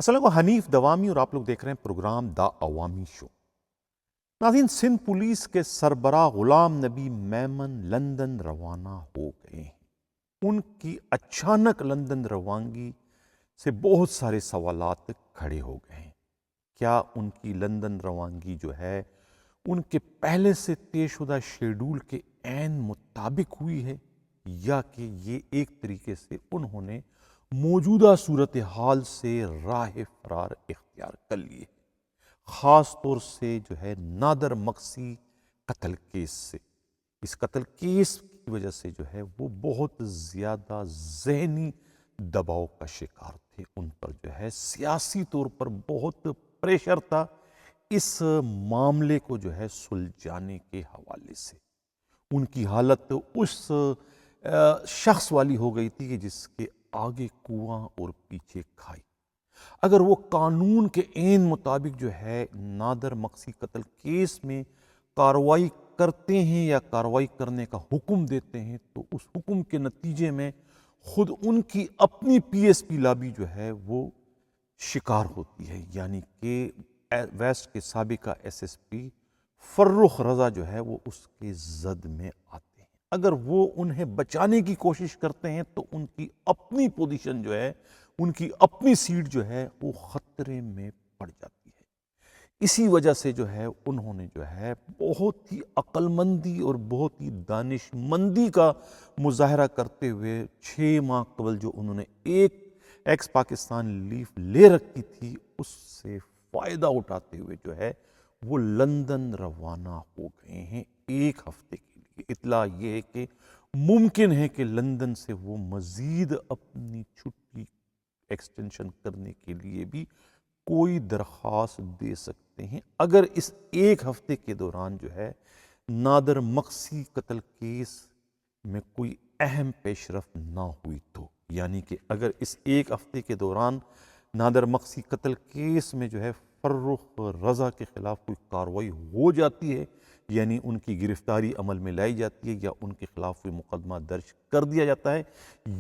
السلام علیکم، حنیف دوامی اور آپ لوگ دیکھ رہے ہیں پروگرام دا عوامی شو۔ ناظرین، سندھ پولیس کے سربراہ غلام نبی میمن لندن روانہ ہو گئے ہیں۔ ان کی اچانک لندن روانگی سے بہت سارے سوالات کھڑے ہو گئے ہیں۔ کیا ان کی لندن روانگی جو ہے ان کے پہلے سے طے شدہ شیڈول کے عین مطابق ہوئی ہے، یا کہ یہ ایک طریقے سے انہوں نے موجودہ صورتحال سے راہ فرار اختیار کر لی ہے، خاص طور سے جو ہے نادر مکسی قتل کیس سے۔ اس قتل کیس کی وجہ سے جو ہے وہ بہت زیادہ ذہنی دباؤ کا شکار تھے، ان پر جو ہے سیاسی طور پر بہت پریشر تھا اس معاملے کو جو ہے سلجھانے کے حوالے سے۔ ان کی حالت اس شخص والی ہو گئی تھی کہ جس کے آگے کنواں اور پیچھے کھائی۔ اگر وہ قانون کے عین مطابق جو ہے نادر مکسی قتل کیس میں کارروائی کرتے ہیں یا کارروائی کرنے کا حکم دیتے ہیں، تو اس حکم کے نتیجے میں خود ان کی اپنی پی ایس پی لابی جو ہے وہ شکار ہوتی ہے، یعنی کہ ویسٹ کے سابقہ ایس ایس پی فرخ رضا جو ہے وہ اس کے زد میں آتے ہیں۔ اگر وہ انہیں بچانے کی کوشش کرتے ہیں تو ان کی اپنی پوزیشن جو ہے، ان کی اپنی سیٹ جو ہے وہ خطرے میں پڑ جاتی ہے۔ اسی وجہ سے جو ہے انہوں نے جو ہے بہت ہی عقل مندی اور بہت ہی دانش مندی کا مظاہرہ کرتے ہوئے 6 ماہ قبل جو انہوں نے ایک ایکس پاکستان لیف لے رکھی تھی، اس سے فائدہ اٹھاتے ہوئے جو ہے وہ لندن روانہ ہو گئے ہیں ایک ہفتے کے لیے۔ اطلاع یہ ہے کہ ممکن ہے کہ لندن سے وہ مزید اپنی چھٹی ایکسٹینشن کرنے کے لیے بھی کوئی درخواست دے سکتے ہیں، اگر اس ایک ہفتے کے دوران جو ہے نادر مکسی قتل کیس میں کوئی اہم پیش رفت نہ ہوئی تو۔ یعنی کہ اگر اس ایک ہفتے کے دوران نادر مکسی قتل کیس میں جو ہے فرخ رضا کے خلاف کوئی کارروائی ہو جاتی ہے، یعنی ان کی گرفتاری عمل میں لائی جاتی ہے یا ان کے خلاف کوئی مقدمہ درج کر دیا جاتا ہے،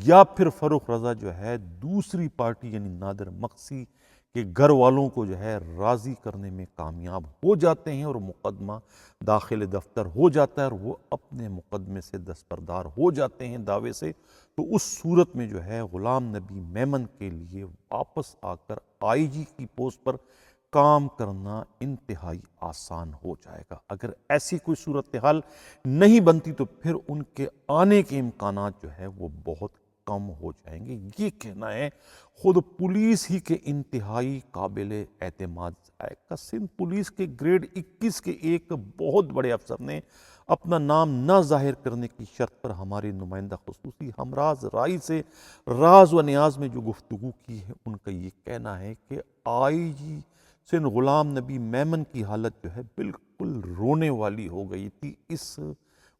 یا پھر فرخ رضا جو ہے دوسری پارٹی یعنی نادر مکسی کے گھر والوں کو جو ہے راضی کرنے میں کامیاب ہو جاتے ہیں اور مقدمہ داخل دفتر ہو جاتا ہے اور وہ اپنے مقدمے سے دستبردار ہو جاتے ہیں دعوے سے، تو اس صورت میں جو ہے غلام نبی میمن کے لیے واپس آ کر آئی جی کی پوسٹ پر کام کرنا انتہائی آسان ہو جائے گا۔ اگر ایسی کوئی صورتحال نہیں بنتی تو پھر ان کے آنے کے امکانات جو ہے وہ بہت کم ہو جائیں گے۔ یہ کہنا ہے خود پولیس ہی کے انتہائی قابل اعتماد ذائقہ سندھ پولیس کے گریڈ 21 کے ایک بہت بڑے افسر نے اپنا نام نہ ظاہر کرنے کی شرط پر ہمارے نمائندہ خصوصی ہمراز رائی سے راز و نیاز میں جو گفتگو کی ہے، ان کا یہ کہنا ہے کہ آئی جی سندھ غلام نبی میمن کی حالت جو ہے بالکل رونے والی ہو گئی تھی اس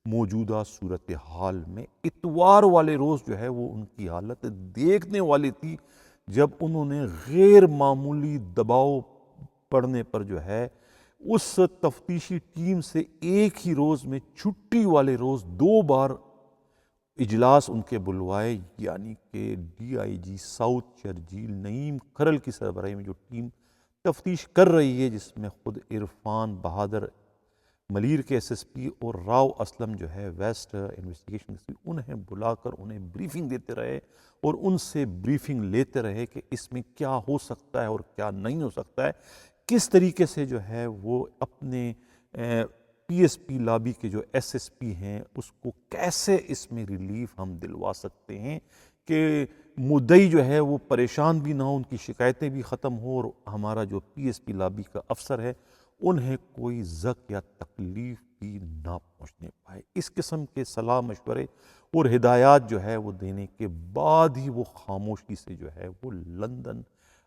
موجودہ صورتحال میں۔ اتوار والے روز جو ہے وہ ان کی حالت دیکھنے والی تھی، جب انہوں نے غیر معمولی دباؤ پڑنے پر جو ہے اس تفتیشی ٹیم سے ایک ہی روز میں چھٹی والے روز 2 بار اجلاس ان کے بلوائے، یعنی کہ D I G south Sharjeel Naeem Kharal کی سربراہی میں جو ٹیم تفتیش کر رہی ہے، جس میں خود عرفان بہادر ملیر کے ایس ایس پی اور راؤ اسلم جو ہے ویسٹ انویسٹیگیشن سے، انہیں بلا کر انہیں بریفنگ دیتے رہے اور ان سے بریفنگ لیتے رہے کہ اس میں کیا ہو سکتا ہے اور کیا نہیں ہو سکتا ہے، کس طریقے سے جو ہے وہ اپنے پی ایس پی لابی کے جو ایس ایس پی ہیں اس کو کیسے اس میں ریلیف ہم دلوا سکتے ہیں کہ مدعی جو ہے وہ پریشان بھی نہ ہو، ان کی شکایتیں بھی ختم ہوں اور ہمارا جو پی ایس پی لابی کا افسر ہے انہیں کوئی زک یا تکلیف بھی نہ پہنچنے پائے۔ اس قسم کے صلاح مشورے اور ہدایات جو ہے وہ دینے کے بعد ہی وہ خاموشی سے جو ہے وہ لندن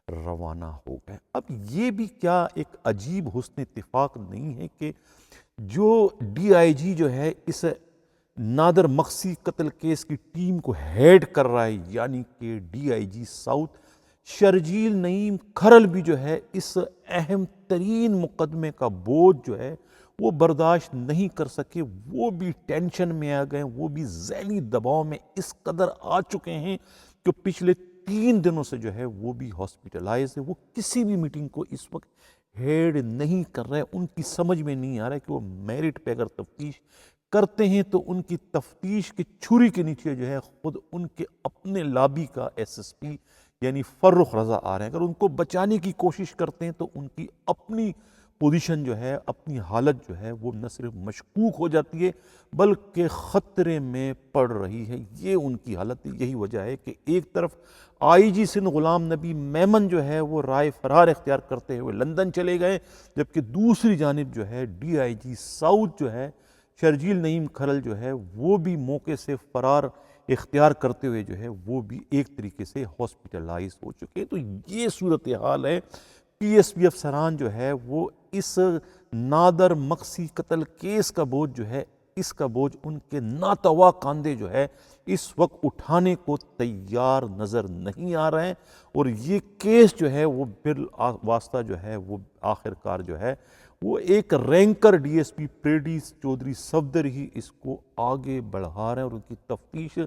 روانہ ہو گئے۔ اب یہ بھی کیا ایک عجیب حسن اتفاق نہیں ہے کہ جو ڈی آئی جی جو ہے اس نادر مکسی قتل کیس کی ٹیم کو ہیڈ کر رہا ہے، یعنی کہ D I G south Sharjeel Naeem Kharal بھی جو ہے اس اہم ترین مقدمے کا بوجھ جو ہے وہ برداشت نہیں کر سکے، وہ بھی ٹینشن میں آ گئے، وہ بھی ذہنی دباؤ میں اس قدر آ چکے ہیں کہ پچھلے 3 دنوں سے جو ہے وہ بھی ہاسپٹلائز ہے. وہ کسی بھی میٹنگ کو اس وقت ہیڈ نہیں کر رہے. ان کی سمجھ میں نہیں آ رہا ہے کہ وہ میرٹ پہ اگر تفتیش کرتے ہیں تو ان کی تفتیش کی چھری کے نیچے جو ہے خود ان کے اپنے لابی کا ایس ایس پی یعنی فرخ رضا آ رہے ہیں. اگر ان کو بچانے کی کوشش کرتے ہیں تو ان کی اپنی پوزیشن جو ہے, اپنی حالت جو ہے وہ نہ صرف مشکوک ہو جاتی ہے بلکہ خطرے میں پڑ رہی ہے. یہ ان کی حالت ہے. یہی وجہ ہے کہ ایک طرف آئی جی سندھ غلام نبی میمن جو ہے وہ رائے فرار اختیار کرتے ہوئے لندن چلے گئے, جبکہ دوسری جانب جو ہے ڈی آئی جی ساؤتھ جو ہے شرجیل نعیم کھرل جو ہے وہ بھی موقع سے فرار اختیار کرتے ہوئے جو ہے وہ بھی ایک طریقے سے ہاسپٹلائز ہو چکے. تو یہ صورتحال ہے. پی ایس پی افسران جو ہے وہ اس نادر مقصی قتل کیس کا بوجھ جو ہے, اس کا بوجھ ان کے ناتوا کاندھے جو ہے اس وقت اٹھانے کو تیار نظر نہیں آ رہے ہیں. اور یہ کیس جو ہے وہ بالواسطہ جو ہے وہ آخر کار جو ہے وہ ایک رینکر ڈی ایس پی پیڈی چودھری صفدر ہی اس کو آگے بڑھا رہے ہیں اور ان کی تفتیش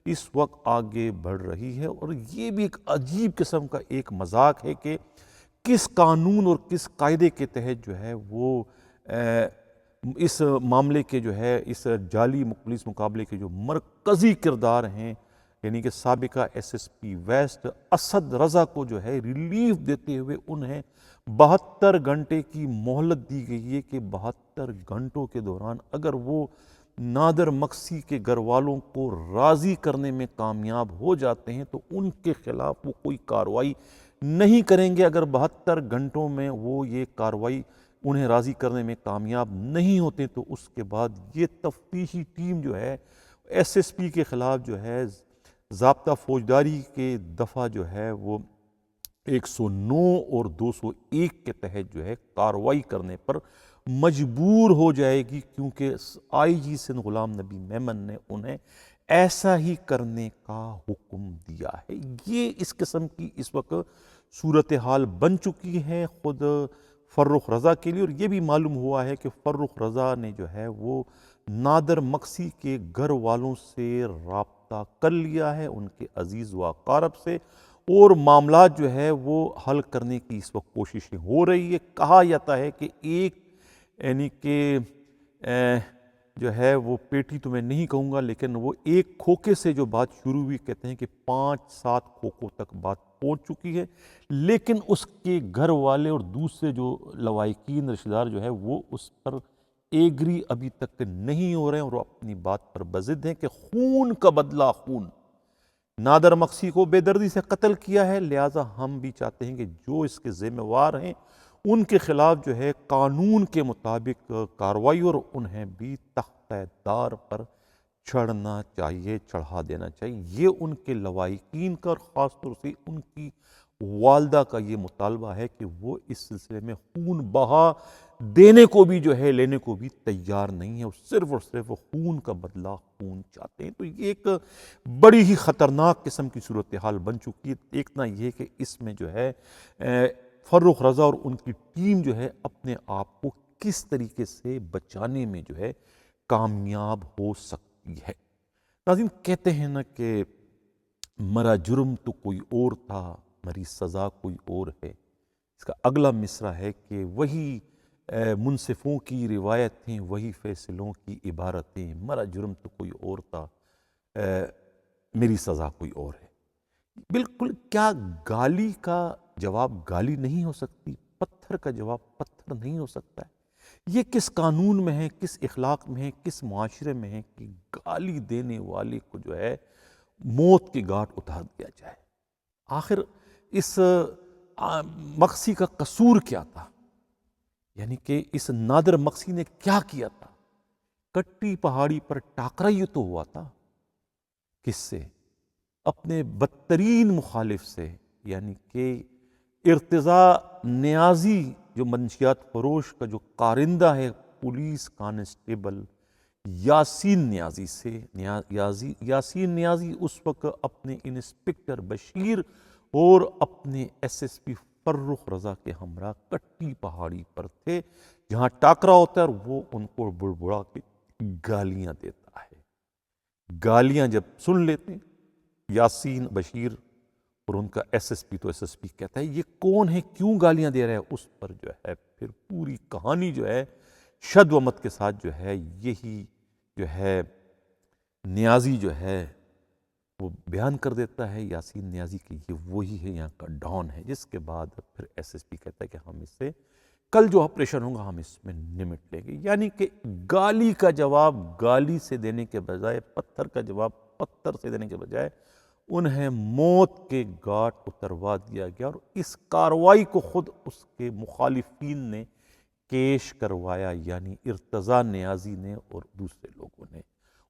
اس وقت آگے بڑھ رہی ہے. اور یہ بھی ایک عجیب قسم کا ایک مذاق ہے کہ کس قانون اور کس قاعدے کے تحت جو ہے وہ اس معاملے کے جو ہے اس جعلی پولیس مقابلے کے جو مرکزی کردار ہیں یعنی کہ سابقہ S S P west Asad Raza کو جو ہے ریلیف دیتے ہوئے انہیں 72 گھنٹے کی مہلت دی گئی ہے کہ 72 گھنٹوں کے دوران اگر وہ نادر مقصی کے گھر والوں کو راضی کرنے میں کامیاب ہو جاتے ہیں تو ان کے خلاف وہ کوئی کارروائی نہیں کریں گے. اگر 72 گھنٹوں میں وہ یہ کارروائی انہیں راضی کرنے میں کامیاب نہیں ہوتے تو اس کے بعد یہ تفتیشی ٹیم جو ہے ایس ایس پی کے خلاف جو ہے ضابطہ فوجداری کے دفعہ جو ہے وہ 109 اور 201 کے تحت جو ہے کارروائی کرنے پر مجبور ہو جائے گی, کیونکہ آئی جی سندھ غلام نبی میمن نے انہیں ایسا ہی کرنے کا حکم دیا ہے. یہ اس قسم کی اس وقت صورتحال بن چکی ہے خود فرخ رضا کے لیے. اور یہ بھی معلوم ہوا ہے کہ فرخ رضا نے جو ہے وہ نادر مقصی کے گھر والوں سے رابطہ کر لیا ہے, ان کے عزیز و اقارب سے, اور معاملات جو ہے وہ حل کرنے کی اس وقت کوششیں ہو رہی ہے. کہا جاتا ہے کہ ایک یعنی کہ جو ہے وہ پیٹی تو میں نہیں کہوں گا لیکن وہ ایک کھوکے سے جو بات شروع ہوئی, کہتے ہیں کہ 5-7 کھوکوں تک بات پہنچ چکی ہے, لیکن اس کے گھر والے اور دوسرے جو لوائقین رشتہ دار جو ہے وہ اس پر ایگری ابھی تک نہیں ہو رہے ہیں اور وہ اپنی بات پر بضد ہیں کہ خون کا بدلہ خون. نادر مقصی کو بے دردی سے قتل کیا ہے, لہٰذا ہم بھی چاہتے ہیں کہ جو اس کے ذمہ وار ہیں ان کے خلاف جو ہے قانون کے مطابق کارروائی اور انہیں بھی تختہ دار پر چڑھنا چاہیے, چڑھا دینا چاہیے. یہ ان کے لوائقین کا اور خاص طور سے ان کی والدہ کا یہ مطالبہ ہے کہ وہ اس سلسلے میں خون بہا دینے کو بھی جو ہے لینے کو بھی تیار نہیں ہے, وہ صرف اور صرف خون کا بدلہ خون چاہتے ہیں. تو یہ ایک بڑی ہی خطرناک قسم کی صورتحال بن چکی ہے. دیکھنا یہ کہ اس میں جو ہے فرخ رضا اور ان کی ٹیم جو ہے اپنے آپ کو کس طریقے سے بچانے میں جو ہے کامیاب ہو سکتی ہے. ناظرین, کہتے ہیں نا کہ مرا جرم تو کوئی اور تھا, مری سزا کوئی اور ہے. اس کا اگلا مصرع ہے کہ وہی منصفوں کی روایتیں, وہی فیصلوں کی عبارتیں, مرا جرم تو کوئی اور تھا, میری سزا کوئی اور ہے. بالکل, کیا گالی کا جواب گالی نہیں ہو سکتی؟ پتھر کا جواب پتھر نہیں ہو سکتا ہے؟ یہ کس قانون میں ہے, کس اخلاق میں ہے, کس معاشرے میں ہے کہ گالی دینے والے کو جو ہے موت کی گھاٹ اتار دیا جائے؟ آخر اس مقصی کا قصور کیا تھا؟ یعنی کہ اس نادر مقصی نے کیا کیا تھا؟ کٹی پہاڑی پر ٹاکرا یہ تو ہوا تھا. کس سے؟ اپنے بدترین مخالف سے, یعنی کہ ارتضیٰ نیازی جو منشیات فروش کا جو کارندہ ہے پولیس کانسٹیبل یاسین نیازی سے. یاسین نیازی اس وقت اپنے انسپکٹر بشیر اور اپنے ایس ایس پی فرخ رضا کے ہمراہ کٹی پہاڑی پر تھے جہاں ٹاکرا ہوتا ہے, اور وہ ان کو بڑبڑا کے گالیاں دیتا ہے. گالیاں جب سن لیتے یاسین بشیر اور ان کا ایس ایس پی تو ایس ایس پی کہتا ہے یہ کون ہے، کیوں گالیاں دے رہا ہے، اس پر جو ہے پھر پوری کہانی جو ہے شد و مت کے ساتھ جو ہے یہی جو ہے نیازی جو ہے وہ بیان کر دیتا ہے، یاسین نیازی کی یہ وہی ہے، یہاں کا ڈان ہے، جس کے بعد پھر ایس ایس پی کہتا ہے کہ ہم اس سے کل جو آپریشن ہوگا ہم اس میں نمٹ لیں گے، یعنی کہ گالی کا جواب گالی سے دینے کے بجائے، پتھر کا جواب پتھر سے دینے کے بجائے انہیں موت کے گھاٹ اتروا دیا گیا، اور اس کارروائی کو خود اس کے مخالفین نے کیش کروایا، یعنی ارتضیٰ نیازی نے اور دوسرے لوگوں نے،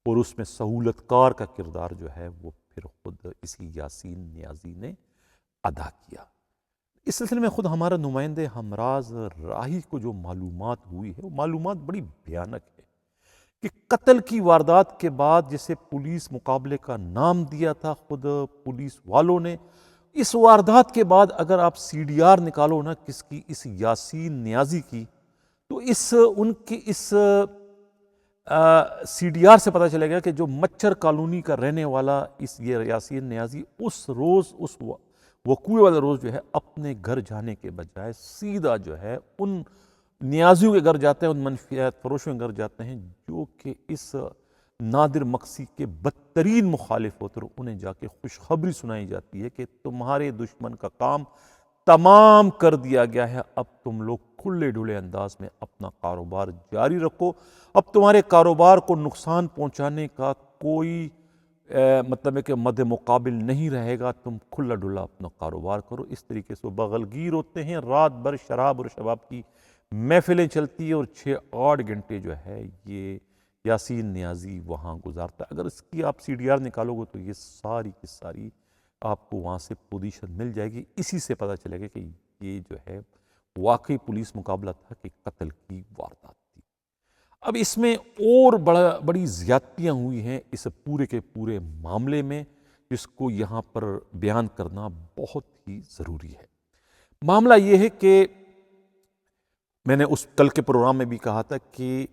اور اس میں سہولت کار کا کردار جو ہے وہ پھر خود اسی یاسین نیازی نے ادا کیا۔ اس سلسلے میں خود ہمارا نمائندے ہمراز راہی کو جو معلومات ہوئی ہے وہ معلومات بڑی بھیانک ہے کہ قتل کی واردات کے بعد جسے پولیس مقابلے کا نام دیا تھا خود پولیس والوں نے، اس واردات کے بعد اگر آپ سی ڈی آر نکالو نا کس کی، اس یاسین نیازی کی، تو ان کی اس سی ڈی آر سے پتہ چلے گا کہ جو مچھر کالونی کا رہنے والا یہ یاسین نیازی اس روز، اس وقوع والا روز جو ہے اپنے گھر جانے کے بجائے سیدھا جو ہے ان نیازیوں کے گھر جاتے ہیں، ان منفیات فروشوں کے گھر جاتے ہیں جو کہ اس نادر مقصی کے بدترین مخالف ہوتے، اور انہیں جا کے خوشخبری سنائی جاتی ہے کہ تمہارے دشمن کا کام تمام کر دیا گیا ہے، اب تم لوگ کھلے ڈھلے انداز میں اپنا کاروبار جاری رکھو، اب تمہارے کاروبار کو نقصان پہنچانے کا کوئی مطلب ہے کہ مد مقابل نہیں رہے گا، تم کھلا ڈھلا اپنا کاروبار کرو۔ اس طریقے سے وہ بغلگیر ہوتے ہیں، رات بھر شراب اور شباب کی محفلیں چلتی ہیں، اور 6-8 گھنٹے جو ہے یہ یاسین نیازی وہاں گزارتا ہے۔ اگر اس کی آپ سی ڈی آر نکالو گے تو یہ ساری کی ساری آپ کو وہاں سے پوزیشن مل جائے گی، اسی سے پتہ چلے گا کہ یہ جو ہے واقعی پولیس مقابلہ تھا کہ قتل کی واردات تھی۔ اب اس میں اور بڑی زیادتیاں ہوئی ہیں اس پورے کے پورے معاملے میں، جس کو یہاں پر بیان کرنا بہت ہی ضروری ہے۔ معاملہ یہ ہے کہ میں نے اس کل کے پروگرام میں بھی کہا تھا کہ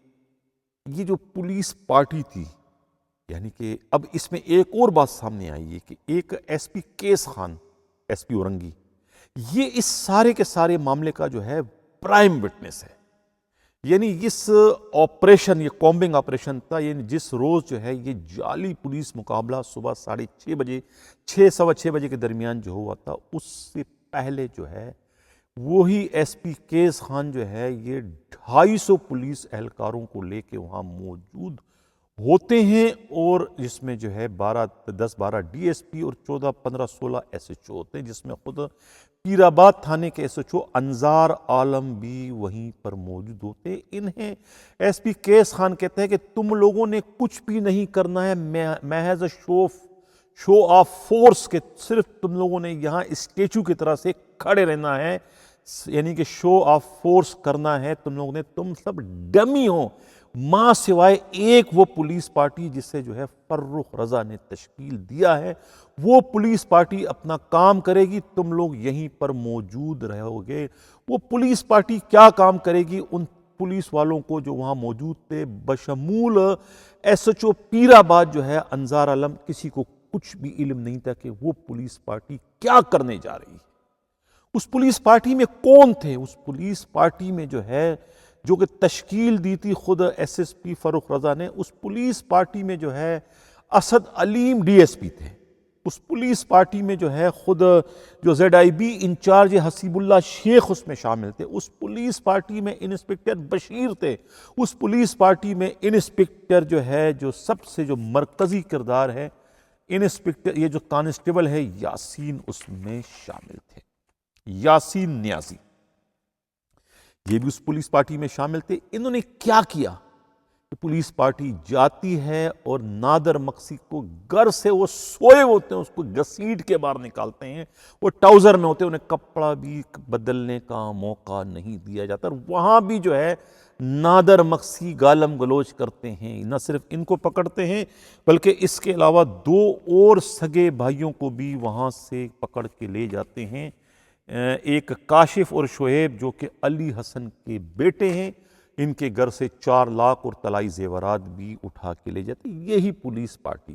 یہ جو پولیس پارٹی تھی، یعنی کہ اب اس میں ایک اور بات سامنے آئی ہے کہ ایک S P case Khan, S P Orangi, یہ اس سارے کے سارے معاملے کا جو ہے پرائم وٹنس ہے، یعنی اس آپریشن، یہ کومبنگ آپریشن تھا، یعنی جس روز جو ہے یہ جعلی پولیس مقابلہ صبح 6:30 بجے 6:15 بجے کے درمیان جو ہوا تھا، اس سے پہلے جو ہے وہی ایس پی کیس خان جو ہے یہ 250 پولیس اہلکاروں کو لے کے وہاں موجود ہوتے ہیں، اور جس میں جو ہے 10-12 ڈی ایس پی اور 14-15-16 ایس ایچ او ہوتے ہیں، جس میں خود پیر آباد تھانے کے ایس ایچ او انظار عالم بھی وہیں پر موجود ہوتے ہیں۔ انہیں ایس پی کیس خان کہتے ہیں کہ تم لوگوں نے کچھ بھی نہیں کرنا ہے، محض شو آف فورس کے صرف تم لوگوں نے یہاں اسٹیچو کی طرح سے کھڑے رہنا ہے، یعنی کہ شو آف فورس کرنا ہے تم لوگوں نے، تم سب ڈمی ہو، ماں سوائے ایک وہ پولیس پارٹی جسے جو ہے فرخ رضا نے تشکیل دیا ہے، وہ پولیس پارٹی اپنا کام کرے گی، تم لوگ یہیں پر موجود رہو گے۔ وہ پولیس پارٹی کیا کام کرے گی؟ ان پولیس والوں کو جو وہاں موجود تھے بشمول ایس ایچ او پیر آباد جو ہے انظار عالم، کسی کو کچھ بھی علم نہیں تھا کہ وہ پولیس پارٹی کیا کرنے جا رہی ہے۔ اس پولیس پارٹی میں کون تھے؟ اس پولیس پارٹی میں جو ہے جو کہ تشکیل دی تھی خود S S P Farrukh Raza نے، اس پولیس پارٹی میں جو ہے Asad Aleem D S P تھے، اس پولیس پارٹی میں جو ہے خود جو Z I B in charge Haseeb Ullah Sheikh اس میں شامل تھے، اس پولیس پارٹی میں انسپکٹر بشیر تھے، اس پولیس پارٹی میں انسپکٹر جو ہے جو سب سے جو مرکزی کردار ہے انسپکٹر، یہ جو کانسٹیبل ہے یاسین اس میں شامل تھے، یاسین نیازی، یہ بھی اس پولیس پارٹی میں شامل تھے۔ انہوں نے کیا کیا کہ پولیس پارٹی جاتی ہے اور نادر مقصی کو گھر سے، وہ سوئے ہوتے ہیں، اس کو گھسیٹ کے باہر نکالتے ہیں، وہ ٹراؤزر میں ہوتے ہیں، انہیں کپڑا بھی بدلنے کا موقع نہیں دیا جاتا، اور وہاں بھی جو ہے نادر مقصی گالم گلوچ کرتے ہیں، نہ صرف ان کو پکڑتے ہیں بلکہ اس کے علاوہ 2 اور سگے بھائیوں کو بھی وہاں سے پکڑ کے لے جاتے ہیں، ایک کاشف اور شعیب جو کہ علی حسن کے بیٹے ہیں، ان کے گھر سے 4 لاکھ اور طلائی زیورات بھی اٹھا کے لے جاتے ہیں۔ یہی پولیس پارٹی،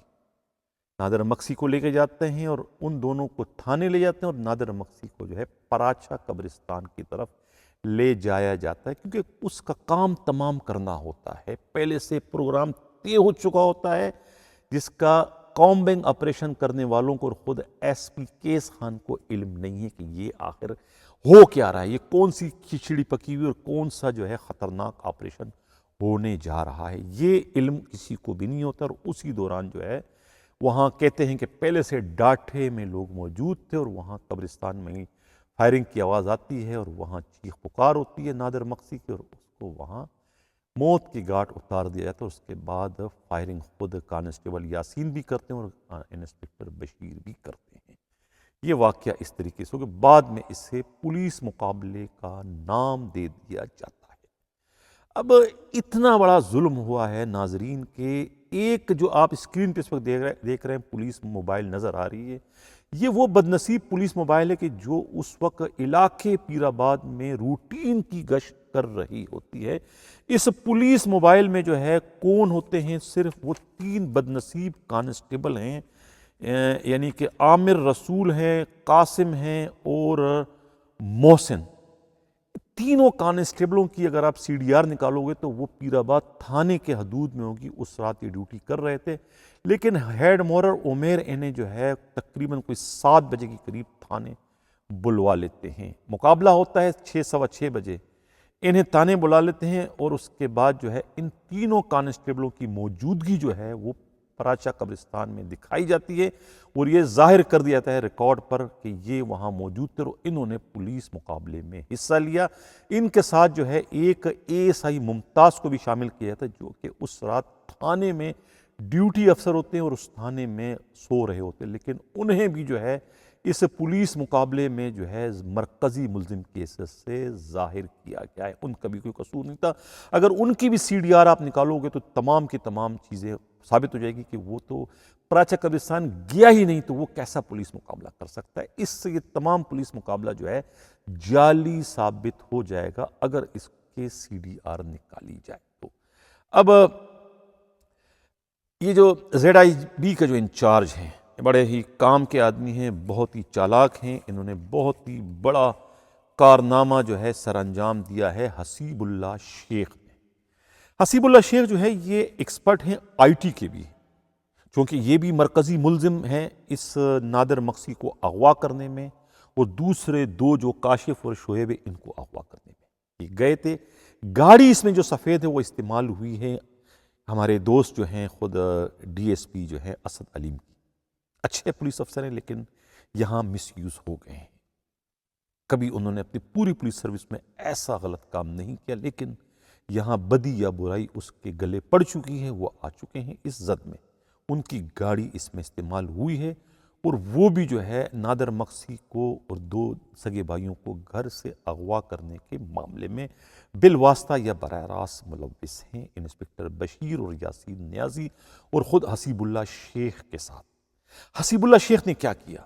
نادر مکسی کو لے کے جاتے ہیں اور ان دونوں کو تھانے لے جاتے ہیں اور نادر مکسی کو جو ہے پراچا قبرستان کی طرف لے جایا جاتا ہے، کیونکہ اس کا کام تمام کرنا ہوتا ہے، پہلے سے پروگرام طے ہو چکا ہوتا ہے، جس کا کامبنگ آپریشن کرنے والوں کو اور خود ایس پی کیس خان کو علم نہیں ہے کہ یہ آخر ہو کیا رہا ہے، یہ کون سی کھچڑی پکی ہوئی اور کون سا جو ہے خطرناک آپریشن ہونے جا رہا ہے، یہ علم کسی کو بھی نہیں ہوتا۔ اور اسی دوران جو ہے وہاں کہتے ہیں کہ پہلے سے ڈاٹھے میں لوگ موجود تھے اور وہاں قبرستان میں ہی فائرنگ کی آواز آتی ہے اور وہاں چیخ پکار ہوتی ہے نادر مکسی کی اور اس کو وہاں موت کی گھاٹ اتار دیا جاتا ہے۔ اس کے بعد فائرنگ خود کانسٹیبل یاسین بھی کرتے ہیں اور انسپکٹر بشیر بھی کرتے ہیں۔ یہ واقعہ اس طریقے سے ہو کہ بعد میں اسے پولیس مقابلے کا نام دے دیا جاتا ہے۔ اب اتنا بڑا ظلم ہوا ہے ناظرین کہ ایک جو آپ اسکرین پہ اس وقت دیکھ رہے ہیں پولیس موبائل نظر آ رہی ہے، یہ وہ بدنصیب پولیس موبائل ہے کہ جو اس وقت علاقے پیر آباد میں روٹین کی گشت کر رہی ہوتی ہے۔ اس پولیس موبائل میں جو ہے کون ہوتے ہیں؟ صرف وہ 3 بدنصیب کانسٹیبل ہیں، یعنی کہ عامر رسول ہیں، قاسم ہیں اور محسن۔ تینوں کانسٹیبلوں کی اگر آپ سی ڈی آر نکالو گے تو وہ پیر آباد تھانے کے حدود میں ہوگی، اس رات یہ ڈیوٹی کر رہے تھے، لیکن ہیڈ مورر عمیر انہیں جو ہے تقریباً کوئی 7 بجے کے قریب تھانے بلوا لیتے ہیں۔ مقابلہ ہوتا ہے 6 سوا 6 بجے، انہیں تھانے بلا لیتے ہیں اور اس کے بعد جو ہے ان تینوں کانسٹیبلوں کی موجودگی جو ہے وہ پراچا قبرستان میں دکھائی جاتی ہے اور یہ ظاہر کر دیا جاتا ہے ریکارڈ پر کہ یہ وہاں موجود تھے اور انہوں نے پولیس مقابلے میں حصہ لیا۔ ان کے ساتھ جو ہے ایک اے ایس آئی ممتاز کو بھی شامل کیا جاتا ہے، جو کہ اس رات تھانے میں ڈیوٹی افسر ہوتے ہیں اور اس تھانے میں سو رہے ہوتے ہیں، لیکن انہیں بھی جو ہے اس پولیس مقابلے میں جو ہے مرکزی ملزم کیسز سے ظاہر کیا گیا ہے۔ ان کا بھی کوئی قصور نہیں تھا۔ اگر ان کی بھی سی ڈی آر آپ نکالو گے تو تمام کی تمام چیزیں ثابت ہو جائے گی کہ وہ تو پراچا قبرستان گیا ہی نہیں، تو وہ کیسا پولیس مقابلہ کر سکتا ہے۔ اس سے یہ تمام پولیس مقابلہ جو ہے جعلی ثابت ہو جائے گا اگر اس کے سی ڈی آر نکالی جائے تو۔ اب یہ جو زیڈ آئی بی کا جو انچارج ہیں، بڑے ہی کام کے آدمی ہیں، بہت ہی چالاک ہیں، انہوں نے بہت ہی بڑا کارنامہ جو ہے سر انجام دیا ہے حسیب اللہ شیخ نے۔ حسیب اللہ شیخ جو ہے یہ ایکسپرٹ ہیں آئی ٹی کے بھی، چونکہ یہ بھی مرکزی ملزم ہیں اس نادر مکسی کو اغوا کرنے میں، اور دوسرے 2 جو کاشف اور شعیب ان کو اغوا کرنے میں یہ گئے تھے۔ گاڑی اس میں جو سفید ہے وہ استعمال ہوئی ہے ہمارے دوست جو ہیں خود ڈی ایس پی جو ہیں اسد علیم کی، اچھے پولیس افسر ہیں لیکن یہاں مس یوز ہو گئے ہیں۔ کبھی انہوں نے اپنی پوری پولیس سروس میں ایسا غلط کام نہیں کیا، لیکن یہاں بدی یا برائی اس کے گلے پڑ چکی ہے، وہ آ چکے ہیں اس زد میں، ان کی گاڑی اس میں استعمال ہوئی ہے، اور وہ بھی جو ہے نادر مکسی کو اور 2 سگے بھائیوں کو گھر سے اغوا کرنے کے معاملے میں بالواسطہ یا براہ راست ملوث ہیں، انسپکٹر بشیر اور یاسین نیازی اور خود حسیب اللہ شیخ کے ساتھ۔ حسیب اللہ شیخ نے کیا کیا؟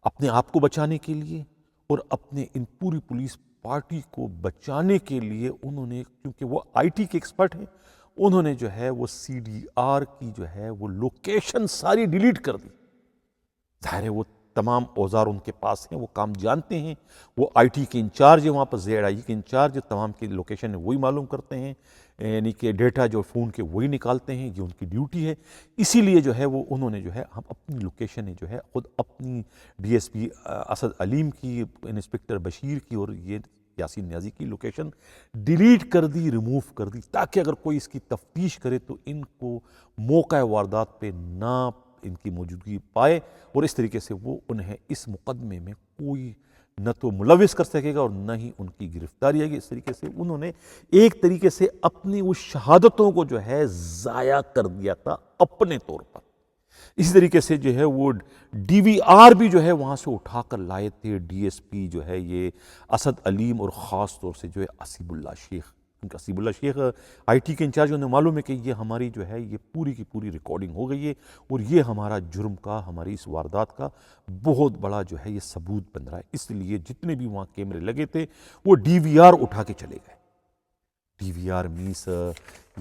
اپنے آپ کو بچانے کے لیے اور اپنے ان پوری پولیس پارٹی کو بچانے کے لیے انہوں نے، کیونکہ وہ آئی ٹی کے ایکسپرٹ ہیں، انہوں نے جو ہے وہ سی ڈی آر کی جو ہے وہ لوکیشن ساری ڈیلیٹ کر دی۔ ظاہر ہے وہ تمام اوزار ان کے پاس ہیں، وہ کام جانتے ہیں، وہ آئی ٹی کے انچارج ہیں، وہاں پر زیڈ آئی کے انچارج، تمام کی لوکیشن وہی معلوم کرتے ہیں، یعنی کہ ڈیٹا جو فون کے وہی نکالتے ہیں، یہ ان کی ڈیوٹی ہے۔ اسی لیے جو ہے وہ انہوں نے جو ہے ہم اپنی لوکیشن جو ہے خود اپنی ڈی ایس پی اسد علیم کی، انسپکٹر بشیر کی اور یہ یاسین نیازی کی لوکیشن ڈیلیٹ کر دی، ریموو کر دی، تاکہ اگر کوئی اس کی تفتیش کرے تو ان کو موقع واردات پہ نہ ان کی موجودگی پائے، اور اس طریقے سے وہ انہیں اس مقدمے میں کوئی نہ تو ملوث کر سکے گا اور نہ ہی ان کی گرفتاری آئے گی۔ اس طریقے سے انہوں نے ایک طریقے سے اپنی اس شہادتوں کو جو ہے ضائع کر دیا تھا اپنے طور پر۔ اسی طریقے سے جو ہے وہ ڈی وی آر بھی جو ہے وہاں سے اٹھا کر لائے تھے ڈی ایس پی جو ہے یہ اسد علیم اور خاص طور سے جو ہے حسیب اللہ شیخ، کیونکہ حسیب اللہ شیخ آئی ٹی کے انچارج، انہیں معلوم ہے کہ یہ ہماری جو ہے یہ پوری کی پوری ریکارڈنگ ہو گئی ہے اور یہ ہمارا جرم کا، ہماری اس واردات کا بہت بڑا جو ہے یہ ثبوت بن رہا ہے، اس لیے جتنے بھی وہاں کیمرے لگے تھے وہ ڈی وی آر اٹھا کے چلے گئے۔ ڈی وی آر مینس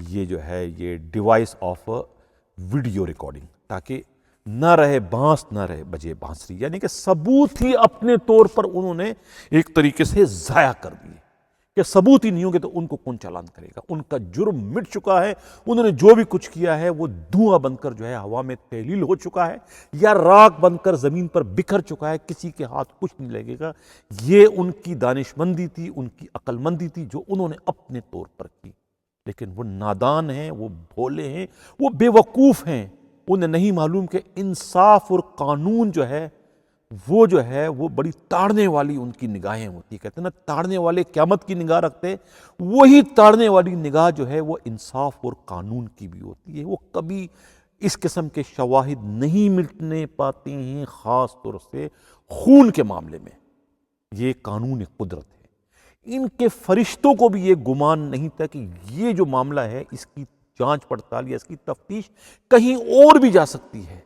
یہ جو ہے یہ ڈیوائس آف ویڈیو ریکارڈنگ، تاکہ نہ رہے بانس نہ رہے بجے بانسری، یعنی کہ ثبوت ہی اپنے طور پر انہوں نے ایک طریقے سے ضائع کر دیے کہ ثبوت ہی نہیں ہوگے تو ان کو کون چالان کرے گا۔ ان کا جرم مٹ چکا ہے، انہوں نے جو بھی کچھ کیا ہے وہ دھواں بن کر جو ہے ہوا میں تحلیل ہو چکا ہے یا راکھ بن کر زمین پر بکھر چکا ہے، کسی کے ہاتھ کچھ نہیں لگے گا۔ یہ ان کی دانش مندی تھی، ان کی عقل مندی تھی جو انہوں نے اپنے طور پر کی، لیکن وہ نادان ہیں، وہ بھولے ہیں، وہ بے وقوف ہیں۔ انہیں نہیں معلوم کہ انصاف اور قانون جو ہے وہ بڑی تاڑنے والی ان کی نگاہیں ہوتی، کہتے ہیں نا تاڑنے والے قیامت کی نگاہ رکھتے، وہی تاڑنے والی نگاہ جو ہے وہ انصاف اور قانون کی بھی ہوتی ہے۔ وہ کبھی اس قسم کے شواہد نہیں مٹنے پاتے ہیں، خاص طور سے خون کے معاملے میں۔ یہ قانون قدرت ہے۔ ان کے فرشتوں کو بھی یہ گمان نہیں تھا کہ یہ جو معاملہ ہے اس کی جانچ پڑتال یا اس کی تفتیش کہیں اور بھی جا سکتی ہے۔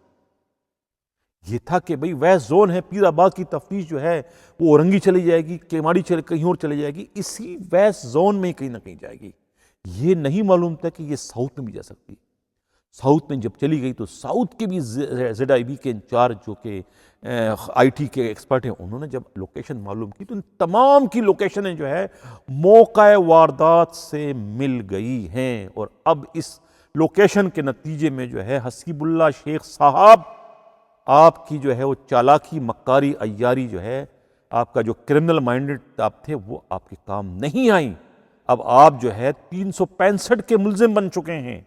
یہ تھا کہ بھئی ویسٹ زون ہے، پیر آباد کی تفتیش جو ہے وہ اورنگی چلی جائے گی، کیماڑی کہیں اور چلی جائے گی، اسی ویسٹ زون میں کہیں نہ کہیں جائے گی۔ یہ نہیں معلوم تھا کہ یہ ساؤتھ میں بھی جا سکتی۔ ساؤتھ میں جب چلی گئی تو ساؤتھ کے بھی زیڈ آئی بی کے انچارج جو کہ آئی ٹی کے ایکسپرٹ ہیں، انہوں نے جب لوکیشن معلوم کی تو ان تمام کی لوکیشنیں جو ہے موقع واردات سے مل گئی ہیں، اور اب اس لوکیشن کے نتیجے میں جو ہے حسیب اللہ شیخ صاحب آپ کی جو ہے وہ چالاکی مکاری عیاری جو ہے، آپ کا جو کرمنل مائنڈڈ آپ تھے وہ آپ کے کام نہیں آئیں۔ اب آپ جو ہے 365 کے ملزم بن چکے ہیں۔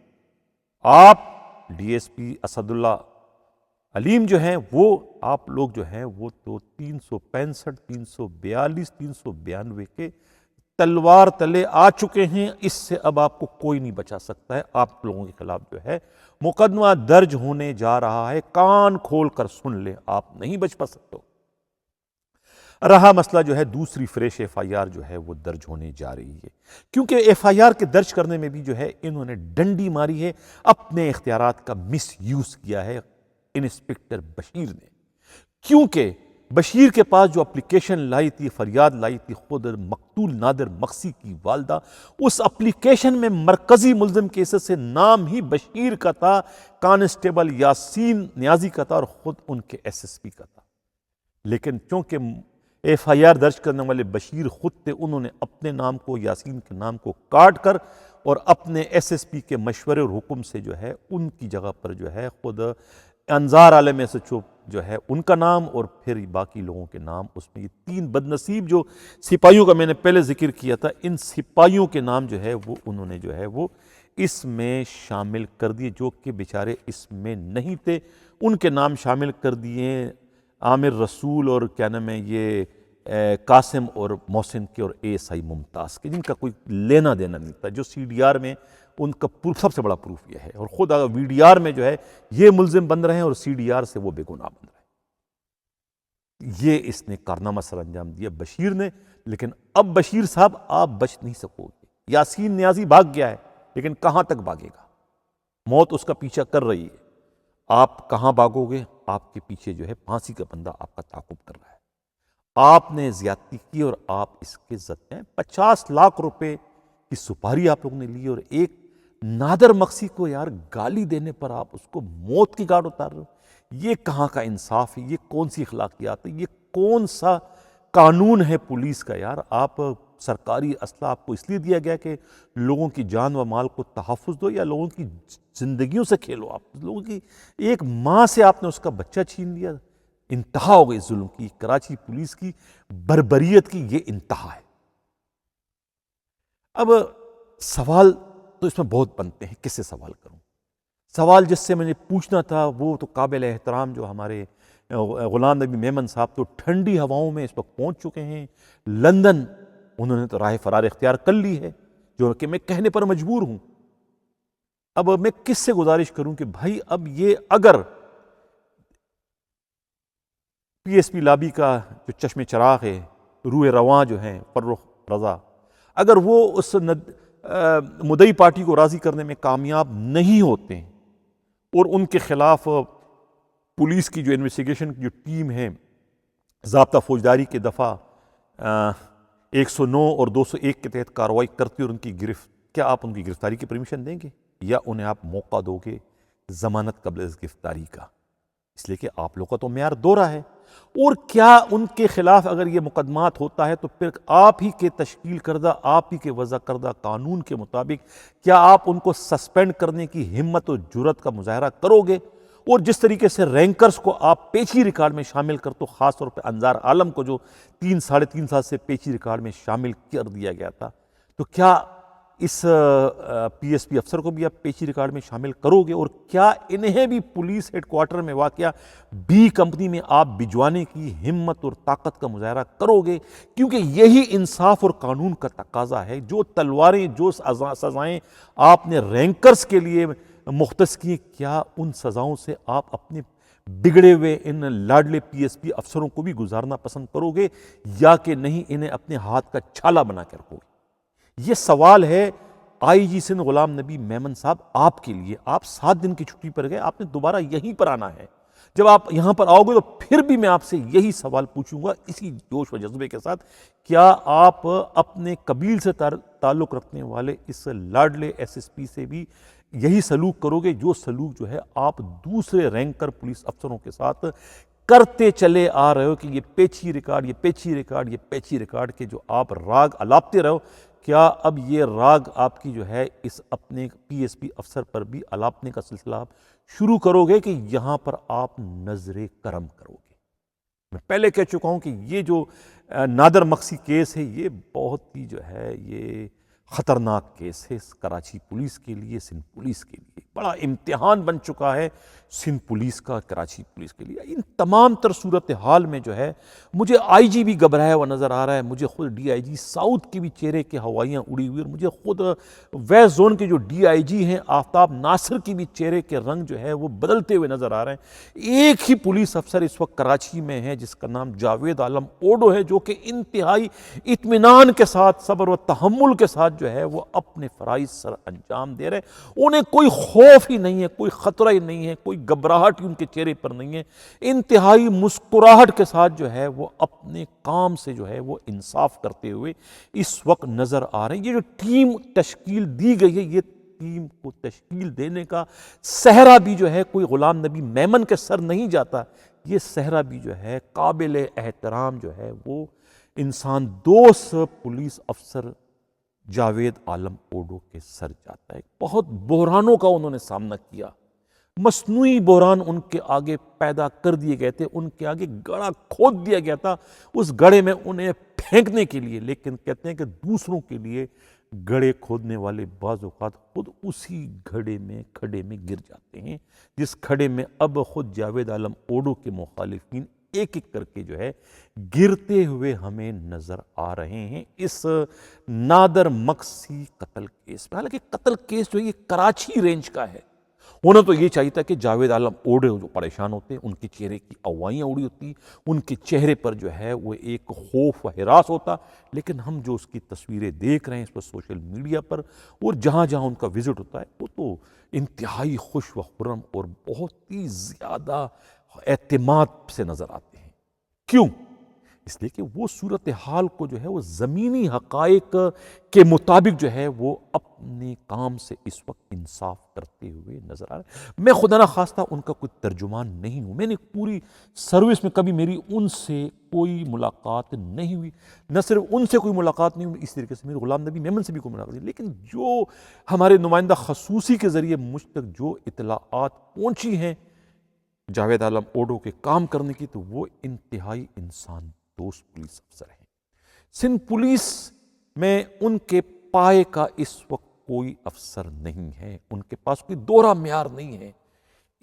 آپ ڈی ایس پی اسد اللہ علیم جو ہیں وہ آپ لوگ جو ہیں وہ تو 365 342 392 کے تلوار تلے آ چکے ہیں۔ اس سے اب آپ کو کوئی نہیں بچا سکتا ہے۔ آپ لوگوں کے خلاف جو ہے مقدمہ درج ہونے جا رہا ہے، کان کھول کر سن لیں، آپ نہیں بچ پا سکتے۔ رہا مسئلہ جو ہے دوسری فریش ایف آئی آر جو ہے وہ درج ہونے جا رہی ہے، کیونکہ ایف آئی آر کے درج کرنے میں بھی جو ہے انہوں نے ڈنڈی ماری ہے، اپنے اختیارات کا مس یوز کیا ہے انسپکٹر بشیر نے۔ کیونکہ بشیر کے پاس جو اپلیکیشن لائی تھی، فریاد لائی تھی خود مقتول نادر مقسی کی والدہ، اس اپلیکیشن میں مرکزی ملزم کے حصے سے نام ہی بشیر کا تھا، کانسٹیبل یاسین نیازی کا تھا اور خود ان کے ایس ایس پی کا تھا۔ لیکن چونکہ ایف آئی آر درج کرنے والے بشیر خود تھے، انہوں نے اپنے نام کو، یاسین کے نام کو کاٹ کر اور اپنے ایس ایس پی کے مشورے اور حکم سے جو ہے ان کی جگہ پر جو ہے خود انظار عالم ایس ایچ او جو ہے ان کا نام اور پھر باقی لوگوں کے نام، اس میں یہ 3 بدنصیب جو سپاہیوں کا میں نے پہلے ذکر کیا تھا، ان سپاہیوں کے نام جو ہے وہ انہوں نے جو ہے وہ اس میں شامل کر دیے، جو کہ بیچارے اس میں نہیں تھے، ان کے نام شامل کر دیے عامر رسول اور کیا نام ہے یہ قاسم اور محسن کے اور اے ایس آئی ممتاز کے، جن کا کوئی لینا دینا نہیں تھا، جو سی ڈی آر میں ان کا سب سے بڑا پروف یہ ہے، اور خود اگر وی ڈی آر میں جو ہے یہ ملزم بن رہے ہیں اور سی ڈی آر سے وہ بے گناہ بن رہے ہیں۔ یہ اس نے کارنامہ سر انجام دیا بشیر نے، لیکن اب بشیر صاحب آپ بچ نہیں سکو گے۔ یاسین نیازی بھاگ گیا ہے، لیکن کہاں تک بھاگے گا؟ موت اس کا پیچھا کر رہی ہے، آپ کہاں بھاگو گے؟ آپ کے پیچھے جو ہے پھانسی کا بندہ آپ کا تعاقب کر رہا ہے۔ آپ نے زیادتی کی اور آپ اس کے زد میں 50 لاکھ روپے کی سپاری آپ لوگوں نے لی، اور ایک نادر مقسی کو یار گالی دینے پر آپ اس کو موت کی گھاٹ اتار رہے ہو۔ یہ کہاں کا انصاف ہے؟ یہ کون سی اخلاقیات ہے؟ یہ کون سا قانون ہے پولیس کا؟ یار آپ سرکاری اسلحہ آپ کو اس لیے دیا گیا کہ لوگوں کی جان و مال کو تحفظ دو یا لوگوں کی زندگیوں سے کھیلو؟ آپ لوگوں کی ایک ماں سے آپ نے اس کا بچہ چھین لیا۔ انتہا ہو گئی ظلم کی، کراچی پولیس کی بربریت کی یہ انتہا ہے۔ اب سوال تو اس میں بہت بنتے ہیں، کس سے سوال کروں؟ سوال جس سے مجھے پوچھنا تھا وہ تو قابل احترام جو ہمارے غلام نبی میمن صاحب تو ٹھنڈی ہواؤں میں اس وقت پہنچ چکے ہیں لندن، انہوں نے تو راہ فرار اختیار کر لی ہے، جو کہ میں کہنے پر مجبور ہوں۔ اب میں کس سے گزارش کروں کہ بھائی اب یہ اگر پی ایس پی لابی کا جو چشم چراغ ہے، روح رواں جو ہیں فرخ رضا، اگر وہ اس مدعی پارٹی کو راضی کرنے میں کامیاب نہیں ہوتے اور ان کے خلاف پولیس کی جو انویسٹیگیشن کی جو ٹیم ہے ضابطہ فوجداری کے دفعہ 109 اور 201 کے تحت کارروائی کرتی اور ان کی کیا آپ ان کی گرفتاری کی پرمیشن دیں گے یا انہیں آپ موقع دو گے ضمانت قبل از گرفتاری کا؟ اس لیے کہ آپ لوگوں کا تو معیار دوہرا ہے۔ اور کیا ان کے خلاف اگر یہ مقدمات ہوتا ہے تو پھر آپ ہی کے تشکیل کردہ، آپ ہی کے وضع کردہ قانون کے مطابق کیا آپ ان کو سسپینڈ کرنے کی ہمت و جرت کا مظاہرہ کرو گے؟ اور جس طریقے سے رینکرز کو آپ پیچی ریکارڈ میں شامل کر، تو خاص طور پہ انظار عالم کو جو 3 سال سے پیچی ریکارڈ میں شامل کر دیا گیا تھا، تو کیا اس پی ایس پی افسر کو بھی آپ پیچی ریکارڈ میں شامل کرو گے؟ اور کیا انہیں بھی پولیس ہیڈ کوارٹر میں واقع بی کمپنی میں آپ بھجوانے کی ہمت اور طاقت کا مظاہرہ کرو گے؟ کیونکہ یہی انصاف اور قانون کا تقاضا ہے۔ جو تلواریں، جو سزائیں آپ نے رینکرز کے لیے مختص کی، کیا ان سزاؤں سے آپ اپنے بگڑے ہوئے ان لاڈلے پی ایس پی افسروں کو بھی گزارنا پسند کرو گے، یا کہ نہیں انہیں اپنے ہاتھ کا چھالا بنا کے رکھو گے؟ یہ سوال ہے آئی جی سندھ غلام نبی میمن صاحب آپ کے لیے۔ آپ 7 دن کی چھٹی پر گئے، آپ نے دوبارہ یہیں پر آنا ہے۔ جب آپ یہاں پر آؤ گے تو پھر بھی میں آپ سے یہی سوال پوچھوں گا اسی جوش و جذبے کے ساتھ، کیا آپ اپنے قبیل سے تعلق رکھنے والے اس لاڈلے ایس ایس پی سے بھی یہی سلوک کرو گے جو سلوک جو ہے آپ دوسرے رینکر پولیس افسروں کے ساتھ کرتے چلے آ رہے ہو، کہ یہ پیچی ریکارڈ، یہ پیچی ریکارڈ، یہ پیچی ریکارڈ کے جو آپ راگ الاپتے رہو، کیا اب یہ راگ آپ کی جو ہے اس اپنے پی ایس پی افسر پر بھی الاپنے کا سلسلہ آپ شروع کرو گے، کہ یہاں پر آپ نظر کرم کرو گے؟ میں پہلے کہہ چکا ہوں کہ یہ جو نادر مکسی کیس ہے، یہ بہت ہی جو ہے یہ خطرناک کیس ہے کراچی پولیس کے لیے، سندھ پولیس کے لیے بڑا امتحان بن چکا ہے سندھ پولیس کا، کراچی پولیس کے لیے۔ ان تمام تر صورتحال میں جو ہے مجھے آئی جی بھی گھبرایا ہوا نظر آ رہا ہے، مجھے خود ڈی آئی جی ساؤتھ کی بھی چہرے کے ہوائیاں اڑی ہوئی، اور مجھے خود ویسٹ زون کے جو ڈی آئی جی ہیں آفتاب ناصر کی بھی چہرے کے رنگ جو ہے وہ بدلتے ہوئے نظر آ رہے ہیں۔ ایک ہی پولیس افسر اس وقت کراچی میں ہے جس کا نام جاوید عالم اوڈو ہے، جو کہ انتہائی اطمینان کے ساتھ، صبر و تحمل کے ساتھ جو ہے وہ اپنے فرائض سر انجام دے رہے ہیں۔ انہیں کوئی خوف ہی نہیں ہے، کوئی خطرہ ہی نہیں ہے، کوئی گھبراہٹ ہی ان کے چہرے پر نہیں ہے، انتہائی مسکراہٹ کے ساتھ جو ہے وہ اپنے کام سے جو ہے وہ انصاف کرتے ہوئے اس وقت نظر آ رہے ہیں۔ یہ جو ٹیم تشکیل دی گئی ہے، یہ ٹیم کو تشکیل دینے کا صحرا بھی جو ہے کوئی غلام نبی میمن کے سر نہیں جاتا، یہ صحرا بھی جو ہے قابل احترام جو ہے وہ انسان دوست پولیس افسر جاوید عالم اوڈو کے سر جاتا ہے۔ بہت بحرانوں کا انہوں نے سامنا کیا، مصنوعی بحران ان کے آگے پیدا کر دیے گئے تھے، ان کے آگے گڑھا کھود دیا گیا تھا اس گڑھے میں انہیں پھینکنے کے لیے، لیکن کہتے ہیں کہ دوسروں کے لیے گڑھے کھودنے والے بعض اوقات خود اسی کھڈے میں گر جاتے ہیں، جس کھڈے میں اب خود جاوید عالم اوڈو کے مخالفین ایک ایک کر کے جو ہے گرتے ہوئے ہمیں نظر آ رہے ہیں اس نادر مکسی قتل کیس میں۔ حالانکہ قتل کیس جو ہے یہ کراچی رینج کا ہے، ہونا تو یہ چاہیے تھا کہ جاوید عالم اوڈو جو پریشان ہوتے، ان کے چہرے کی اوائیاں اڑی ہوتی، ان کے چہرے پر جو ہے وہ ایک خوف و ہراس ہوتا، لیکن ہم جو اس کی تصویریں دیکھ رہے ہیں اس پر سوشل میڈیا پر، اور جہاں جہاں ان کا وزٹ ہوتا ہے، وہ تو انتہائی خوش و خرم اور بہت ہی زیادہ اعتماد سے نظر آتے ہیں۔ کیوں؟ اس لیے کہ وہ صورتحال کو جو ہے وہ زمینی حقائق کے مطابق جو ہے وہ اپنے کام سے اس وقت انصاف کرتے ہوئے نظر آ رہے ہیں۔ میں خدا نخواستہ ان کا کوئی ترجمان نہیں ہوں، میں نے پوری سروس میں کبھی میری ان سے کوئی ملاقات نہیں ہوئی، نہ صرف ان سے کوئی ملاقات نہیں ہوئی، اس طریقے سے میری غلام نبی میمن سے بھی کوئی ملاقات نہیں، لیکن جو ہمارے نمائندہ خصوصی کے ذریعے مجھ تک جو اطلاعات پہنچی ہیں جاوید عالم اوڈو کے کام کرنے کی، تو وہ انتہائی انسان دوست پولیس افسر ہیں۔ سندھ پولیس میں ان کے پائے کا اس وقت کوئی افسر نہیں ہے، ان کے پاس کوئی دوہرا معیار نہیں ہے،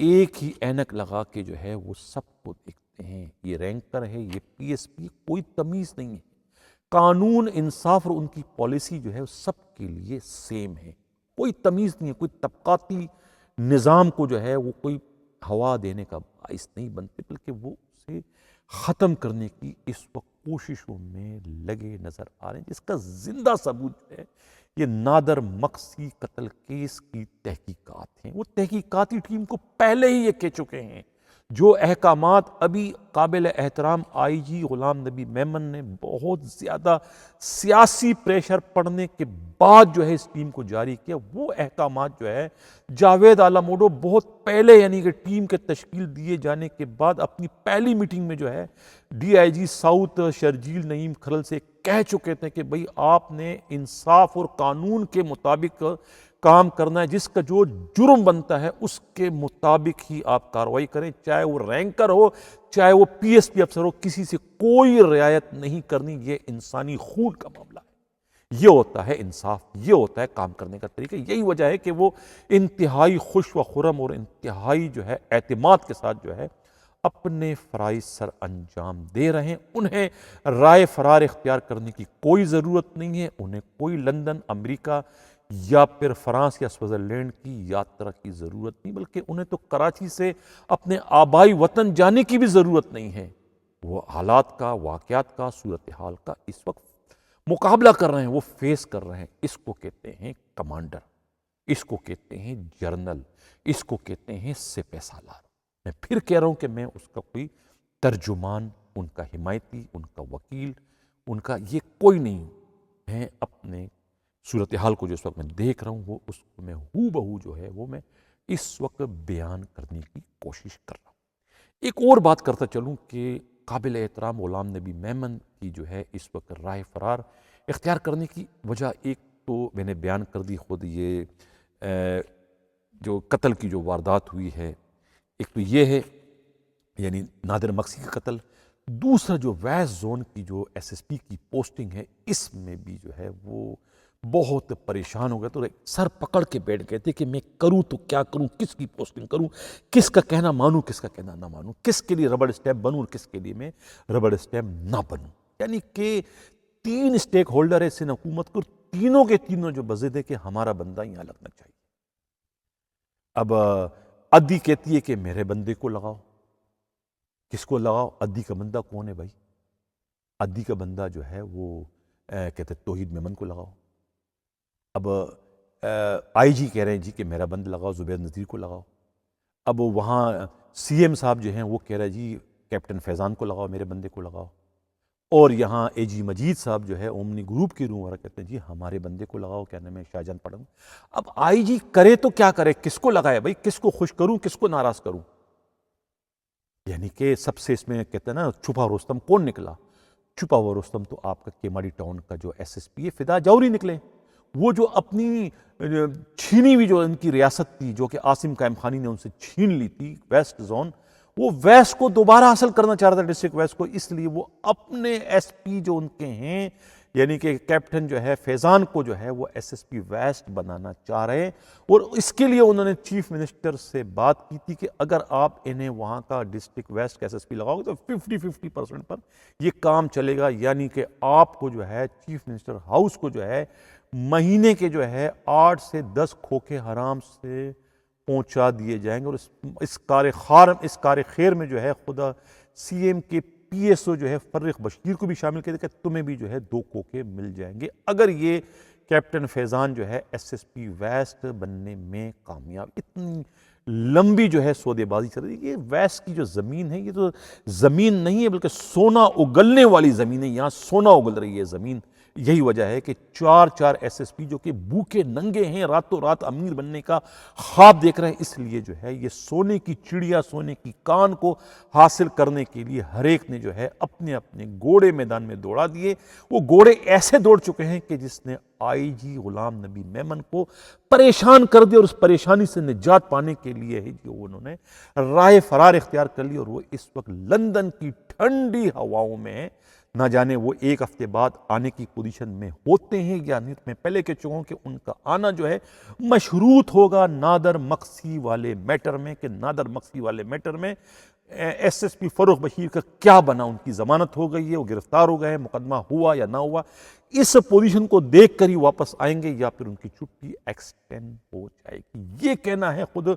ایک ہی اینک لگا کے جو ہے وہ سب کو دیکھتے ہیں۔ یہ رینکر ہے، یہ پی ایس پی، کوئی تمیز نہیں ہے، قانون، انصاف اور ان کی پالیسی جو ہے وہ سب کے لیے سیم ہے، کوئی تمیز نہیں ہے، کوئی طبقاتی نظام کو جو ہے وہ کوئی ہوا دینے کا باعث نہیں بنتے، بلکہ وہ اسے ختم کرنے کی اس وقت کوششوں میں لگے نظر آ رہے ہیں، جس کا زندہ ثبوت جو ہے یہ نادر مکسی قتل کیس کی تحقیقات ہیں۔ وہ تحقیقاتی ٹیم کو پہلے ہی یہ کہہ چکے ہیں، جو احکامات ابھی قابل احترام آئی جی غلام نبی میمن نے بہت زیادہ سیاسی پریشر پڑنے کے بعد جو ہے اس ٹیم کو جاری کیا، وہ احکامات جو ہے جاوید آلاموڈو بہت پہلے یعنی کہ ٹیم کے تشکیل دیے جانے کے بعد اپنی پہلی میٹنگ میں جو ہے D I G south Sharjeel Naeem Kharal سے کہہ چکے تھے کہ بھئی آپ نے انصاف اور قانون کے مطابق کام کرنا ہے، جس کا جو جرم بنتا ہے اس کے مطابق ہی آپ کارروائی کریں، چاہے وہ رینکر ہو چاہے وہ پی ایس پی افسر ہو، کسی سے کوئی رعایت نہیں کرنی، یہ انسانی خون کا معاملہ ہے۔ یہ ہوتا ہے انصاف، یہ ہوتا ہے کام کرنے کا طریقہ۔ یہی وجہ ہے کہ وہ انتہائی خوش و خرم اور انتہائی جو ہے اعتماد کے ساتھ جو ہے اپنے فرائض سر انجام دے رہے ہیں۔ انہیں رائے فرار اختیار کرنے کی کوئی ضرورت نہیں ہے، انہیں کوئی لندن، امریکہ یا پھر فرانس یا سوئٹزرلینڈ کی یاترا کی ضرورت نہیں، بلکہ انہیں تو کراچی سے اپنے آبائی وطن جانے کی بھی ضرورت نہیں ہے۔ وہ حالات کا، واقعات کا، صورتحال کا اس وقت مقابلہ کر رہے ہیں، وہ فیس کر رہے ہیں۔ اس کو کہتے ہیں کمانڈر، اس کو کہتے ہیں جرنل، اس کو کہتے ہیں سپہ سالار۔ میں پھر کہہ رہا ہوں کہ میں اس کا کوئی ترجمان، ان کا حمایتی، ان کا وکیل، ان کا یہ کوئی نہیں ہوں۔ میں اپنے صورتحال کو جو اس وقت میں دیکھ رہا ہوں، وہ اس کو میں ہو بہو جو ہے وہ میں اس وقت بیان کرنے کی کوشش کر رہا ہوں۔ ایک اور بات کرتا چلوں کہ قابل احترام غلام نبی میمن کی جو ہے اس وقت رائے فرار اختیار کرنے کی وجہ، ایک تو میں نے بیان کر دی خود، یہ جو قتل کی جو واردات ہوئی ہے، ایک تو یہ ہے یعنی نادر مکسی کا قتل، دوسرا جو ویسٹ زون کی جو ایس ایس پی کی پوسٹنگ ہے، اس میں بھی جو ہے وہ بہت پریشان ہو گئے، تو سر پکڑ کے بیٹھ گئے تھے کہ میں کروں تو کیا کروں، کس کی پوسٹنگ کروں، کس کا کہنا مانوں، کس کا کہنا نہ مانوں، کس کے لیے ربڑ اسٹیمپ بنوں اور کس کے لیے میں ربڑ اسٹیمپ نہ بنوں۔ یعنی کہ 3 اسٹیک ہولڈر ہے سندھ حکومت کو، تینوں کے تینوں جو بضد ہے کہ ہمارا بندہ یہاں لگنا چاہیے۔ اب عدی کہتی ہے کہ میرے بندے کو لگاؤ، کس کو لگاؤ؟ عدی کا بندہ کون ہے بھائی؟ عدی کا بندہ جو ہے وہ کہتے توحید میمن کو لگاؤ۔ اب آئی جی کہہ رہے ہیں جی کہ میرا بند لگاؤ، زبیر نذیر کو لگاؤ۔ اب وہاں سی ایم صاحب جو ہیں وہ کہہ رہے ہیں جی کیپٹن فیضان کو لگاؤ، میرے بندے کو لگاؤ۔ اور یہاں اے جی مجید صاحب جو ہے اومنی گروپ کی روح کہتے ہیں جی ہمارے بندے کو لگاؤ، کیا نام ہے، شاہ جان پڑھن۔ اب آئی جی کرے تو کیا کرے، کس کو لگائے بھائی، کس کو خوش کروں، کس کو ناراض کروں؟ یعنی کہ سب سے اس میں کہتے ہیں نا چھپا رستم کون نکلا؟ چھپا ہوا رستم تو آپ کا کیماڑی ٹاؤن کا جو ایس ایس پی ہے فدا جوہری نکلے، وہ جو اپنی چھینی ہوئی جو ان کی ریاست تھی، جو کہ عاصم قائم خانی نے ان سے چھین لی تھی، ویسٹ زون، وہ ویسٹ کو دوبارہ حاصل کرنا چاہ رہا تھا، ڈسٹرکٹ ویسٹ کو، اس لیے وہ اپنے ایس پی جو ان کے ہیں یعنی کہ کیپٹن جو ہے فیضان کو جو ہے وہ ایس ایس پی ویسٹ بنانا چاہ رہے ہیں۔ اور اس کے لیے انہوں نے چیف منسٹر سے بات کی تھی کہ اگر آپ انہیں وہاں کا ڈسٹرکٹ ویسٹ کا ایس ایس پی لگاؤ گے تو 50% پر یہ کام چلے گا، یعنی کہ آپ کو جو ہے چیف منسٹر ہاؤس کو جو ہے مہینے کے جو ہے 8 سے 10 کھوکھے حرام سے پہنچا دیے جائیں گے۔ اور اس کار خیر میں جو ہے خدا سی ایم کے پی ایس او جو ہے فرق بشیر کو بھی شامل کر دے کہ تمہیں بھی جو ہے 2 کھوکھے مل جائیں گے اگر یہ کیپٹن فیضان جو ہے ایس ایس پی ویسٹ بننے میں کامیاب۔ اتنی لمبی جو ہے سودے بازی چل رہی ہے۔ یہ ویسٹ کی جو زمین ہے یہ تو زمین نہیں ہے بلکہ سونا اگلنے والی زمین ہے، یہاں سونا اگل رہی ہے زمین۔ یہی وجہ ہے کہ 4 ایس ایس پی جو کہ بھوکے ننگے ہیں، راتوں رات امیر بننے کا خواب دیکھ رہے ہیں، اس لیے جو ہے یہ سونے کی چڑیا، سونے کی کان کو حاصل کرنے کے لیے ہر ایک نے جو ہے اپنے اپنے گھوڑے میدان میں دوڑا دیے۔ وہ گھوڑے ایسے دوڑ چکے ہیں کہ جس نے آئی جی غلام نبی میمن کو پریشان کر دیا، اور اس پریشانی سے نجات پانے کے لیے ہی جو انہوں نے رائے فرار اختیار کر لی، اور وہ اس وقت لندن کی ٹھنڈی ہواؤں میں نہ جانے وہ 1 ہفتے بعد آنے کی پوزیشن میں ہوتے ہیں یا نہیں۔ میں پہلے کہہ چکا ہوں کہ ان کا آنا جو ہے مشروط ہوگا نادر مکسی والے میٹر میں، کہ نادر مکسی والے میٹر میں ایس ایس پی فروخ بشیر کا کیا بنا، ان کی ضمانت ہو گئی ہے، وہ گرفتار ہو گئے ہیں، مقدمہ ہوا یا نہ ہوا، اس پوزیشن کو دیکھ کر ہی واپس آئیں گے یا پھر ان کی چھٹی ایکسٹینڈ ہو جائے گی۔ یہ کہنا ہے خود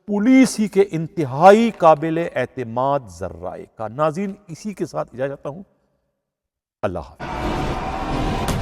پولیس ہی کے انتہائی قابل اعتماد ذرائع کا۔ ناظرین، اسی کے ساتھ اجازت چاہتا ہوں، اللہ حافظ۔